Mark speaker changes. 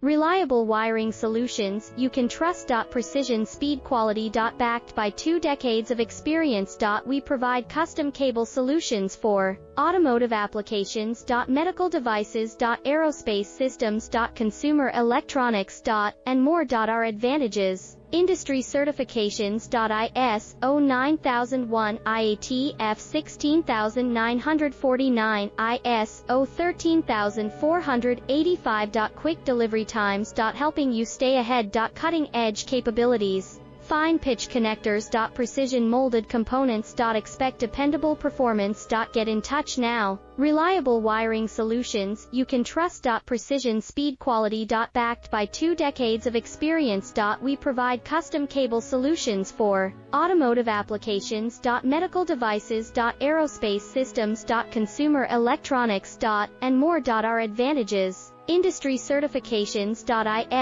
Speaker 1: Reliable wiring solutions you can trust. Precision speed quality. Backed by 2 decades of experience. We provide custom cable solutions for automotive applications. Medical devices. Aerospace systems. Consumer electronics. And more. Our advantages: industry certifications. ISO 9001, IATF 16949, ISO 13485. Quick delivery times. Helping you stay ahead. Cutting-edge capabilities: fine pitch connectors. Precision molded components. Expect dependable performance. Get in touch now. Reliable wiring solutions you can trust. Precision speed quality. Backed by 2 decades of experience. We provide custom cable solutions for automotive applications. Medical devices. Aerospace systems. Consumer electronics. And more. Our advantages: industry certifications. IS